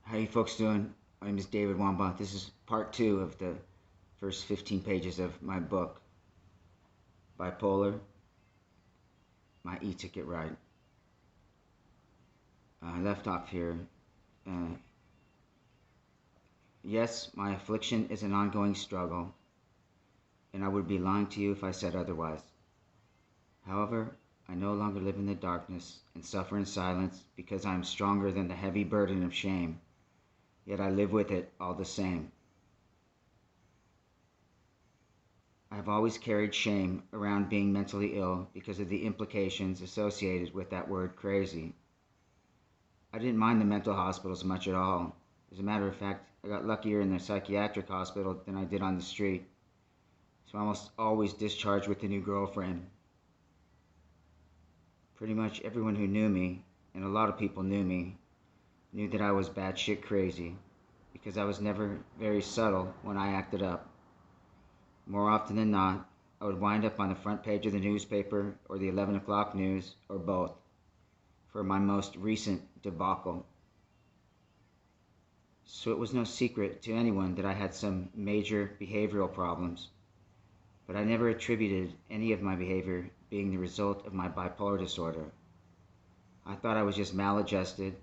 How you folks doing? My name is David Wamba. This is part 2 of the first 15 pages of my book, Bipolar, My E-Ticket Ride. I left off here. Uh, yes, my affliction is an ongoing struggle, and I would be lying to you if I said otherwise. However, I no longer live in the darkness and suffer in silence because I am stronger than the heavy burden of shame, yet I live with it all the same. I have always carried shame around being mentally ill because of the implications associated with that word crazy. I didn't mind the mental hospitals much at all. As a matter of fact, I got luckier in the psychiatric hospital than I did on the street. So I almost always discharged with a new girlfriend. Pretty much everyone who knew me, and a lot of people knew me, knew that I was batshit crazy because I was never very subtle when I acted up. More often than not, I would wind up on the front page of the newspaper or the 11 o'clock news, or both, for my most recent debacle. So it was no secret to anyone that I had some major behavioral problems, but I never attributed any of my behavior being the result of my bipolar disorder. I thought I was just maladjusted,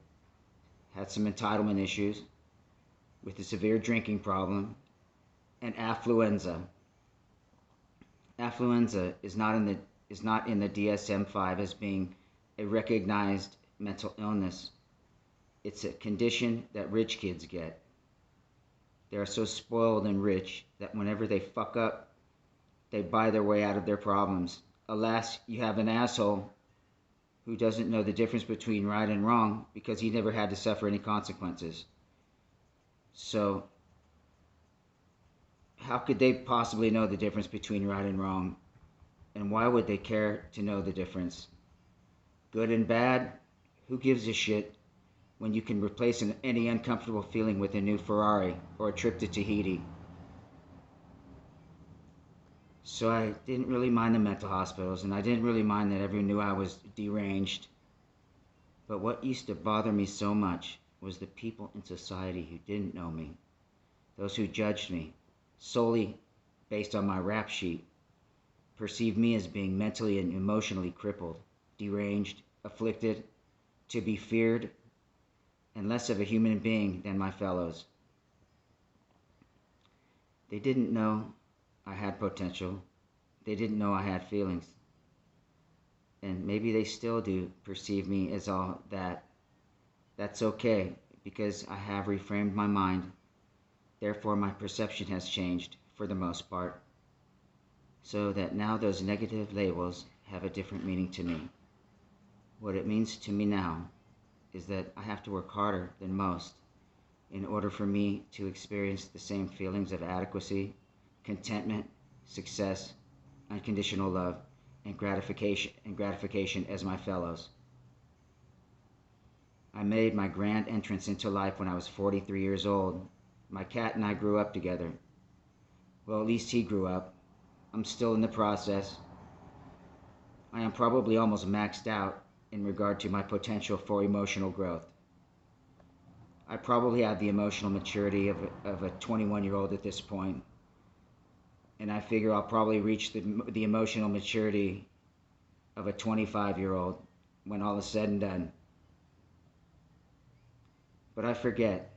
had some entitlement issues, with a severe drinking problem, and affluenza. Affluenza is not in the DSM-5 as being a recognized mental illness. It's a condition that rich kids get. They are so spoiled and rich that whenever they fuck up, they buy their way out of their problems. Alas, you have an asshole who doesn't know the difference between right and wrong because he never had to suffer any consequences. So how could they possibly know the difference between right and wrong? And why would they care to know the difference? Good and bad? Who gives a shit when you can replace any uncomfortable feeling with a new Ferrari or a trip to Tahiti? So I didn't really mind the mental hospitals, and I didn't really mind that everyone knew I was deranged. But what used to bother me so much was the people in society who didn't know me, those who judged me solely based on my rap sheet, perceived me as being mentally and emotionally crippled, deranged, afflicted, to be feared, and less of a human being than my fellows. They didn't know I had potential. They didn't know I had feelings. And maybe they still do perceive me as all that. That's okay, because I have reframed my mind. Therefore, my perception has changed, for the most part, so that now those negative labels have a different meaning to me. What it means to me now is that I have to work harder than most in order for me to experience the same feelings of adequacy, contentment, success, unconditional love, and gratification as my fellows. I made my grand entrance into life when I was 43 years old. My cat and I grew up together. Well, at least he grew up. I'm still in the process. I am probably almost maxed out in regard to my potential for emotional growth. I probably have the emotional maturity of a 21-year-old at this point, and I figure I'll probably reach the emotional maturity of a 25-year-old when all is said and done. But I forget.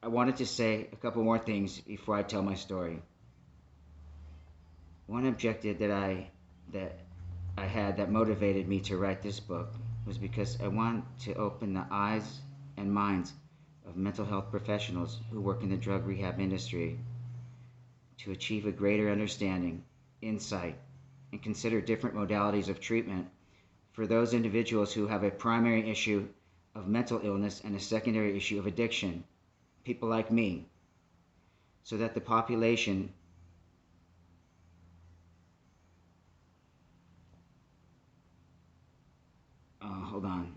I wanted to say a couple more things before I tell my story. One objective that I had that motivated me to write this book was because I want to open the eyes and minds of mental health professionals who work in the drug rehab industry to achieve a greater understanding, insight, and consider different modalities of treatment for those individuals who have a primary issue of mental illness and a secondary issue of addiction, people like me, so that the population hold on.